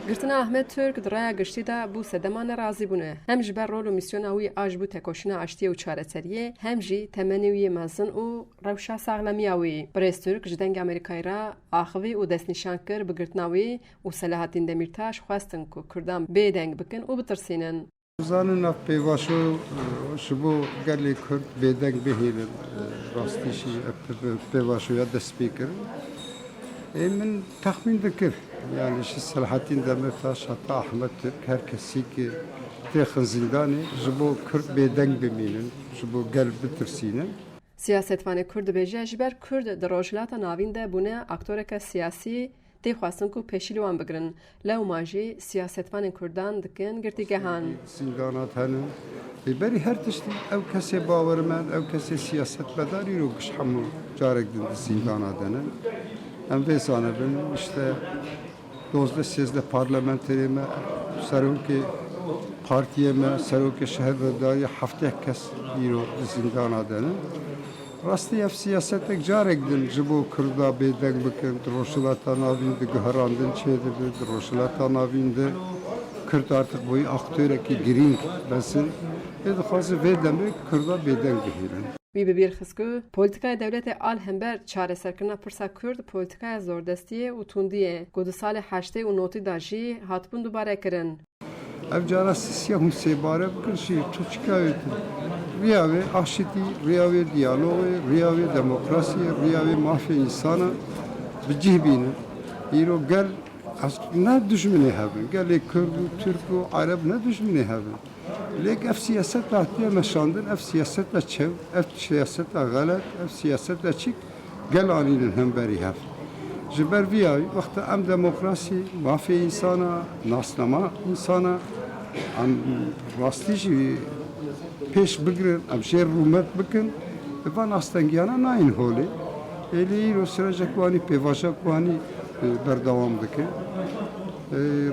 Girtina Ahmet Türk di raya giştî de bû sedema nerazî bûne. Hem ji ber rol û misyona wî a ji bo tekoşîna aştiyê û çareseriyê, hem jî temenê wî mezin û rewşa saxlemiya wî. Birêz Türk ji dengê Amerîkayê re axivî û destnîşan kir bi girtina wî û Selahattin Demirtaş xwestin ku Kurdan bêdeng bikin û bitirsînin. Zanın af peyvaşo ji bo gelê Kurd bêdeng bihêlin rastî jî peyvaşoya dest pê kirin. Min texmîn dikir. Yani ji Selahattin Demirtaş hatta Ahmet Türk her kesî ki têxin zindanê ji bo Kurd bêdeng bimînin, ji bo gel bitirsînin. Siyasetvanê Kurd dibêje ji ber Kurd di rojhilata navîn de bûne aktoreka siyasî tê xwestin ku pêşîlî wan bigirin. Lewma jî siyasetvanên Kurdan dikin girtîgehan. Zindanat henin. Berî her tiştî ew kesê bawermend, ew kesê siyasetmedar îro giş hemû carek din di zindana denin. Em vê zanibin işte 12-13 parlamenterê me serokê partiyê me serokê şehirvedariyê hefteh kes îro di zindana denin. Rastî ev siyasetek carek din ji bo Kurda bêdeng bikin, di rojhilata navîn de giherandin çê dibe, di rojhilata navîn de Kurd artık boyu aktöreki girîng besin. Dixwaze vê demê Kurda bêdeng bihêlin. Wî bi bîr xist ku polîtikaya dewletê al hember çareserkirina pirsa Kurd polîtikaya zordestiyê û tundiyê ku di salê heştê û notî da jî hatibûn dubare kirin. Ev cara sisiya hûn sêbare bikin jî çûçikayê riya wê aşitî, riya wê diyalogê, riya wê demokrasiyê, riya wê mafê însana bi cih bînin. Îro gel ne düşmanê hebin, gelê Kurd û Türk û Arab ne düşmanê hebin. Lêk ev siyaset hatiye meşandin, ev siyasetle çev, ev siyasetle galet, ev siyasetle çik gel anînin hemberî hev. Ji ber vîya wî wexta em demokrasî, mafê însana, nasnama însana, em rastî jî pêş bigirin, em jê rûmet bikin, bi van astengiyana nayên holê. Êlê îro sirecek wanî pêvaja wanî berdewam dike.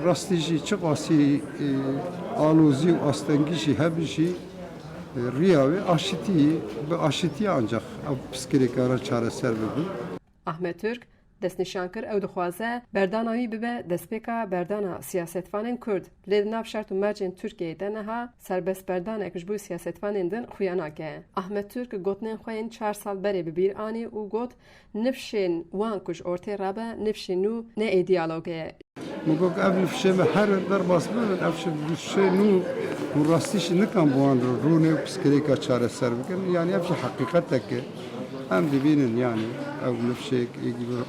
Rastî jî çi qasî alozî û astengî jî hebî jî riya wê aşitiyê bi aşitiye ancak ev piskirêkara çareser bibin. Ahmet Türk destnîşan kir ew dixwaze berdana wî bibe destpêka berdana siyasetvanên Kurd. Lê di nav şert û mercên Tirkiyeyê de niha serbestberdanek ji bo siyasetvanên din xuya nake. Ahmet Türk gotinên xwe yên 4 sal berê bi bîr anî û got nifşên wan ku ji ortê rabe nifşên nû ne ê diyalogê ye. Mugok ev nifşê me her derbas bibin, ev nifşê nû û rastî jî nikan bi wan rûnê û piskirêka çareser bikin. Yani ev jî heqîqetek e. Em dibînin yani ew nifşek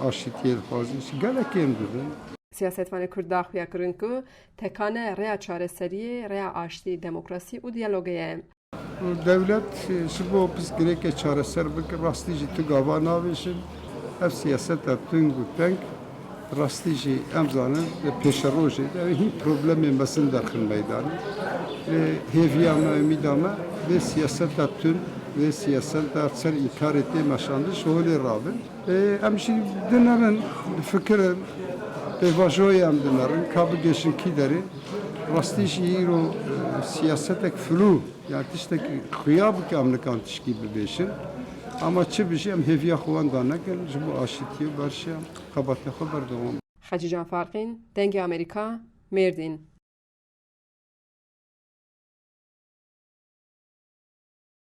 aşitiyê dixwazî gelekê em dibin. Siyasetvanê Kurd daxuya kirin ku tekane rêya çareseriyê, rêya aştî, demokrasî û diyalogê ye. Devlet ji bo piskirêkê çareser bikin, rastî jî tu gava navêjin. Ev siyaseta tund û teng rastî jî em zanin pêşerojê de hîn problemê mesin derxin meydanê. Hêviya me ümîda me vê siyaseta tund ve siyaseta ser inkar ettiği meşandı şöyle rabin. Em jî dinerin fikirin pêvajoyê em dinerin kabı geçin ki derin rastî jî îro siyasetek filû yani tiştekî xuya bike em nikan tişkî bibêjin. Ama çi bijî em hêviya xwe da nekin ji bo aşîtiyê û berşê em xebatê xwe berdewam. Xecî Can Farqîn, Dengê Amerîka, Mêrdîn.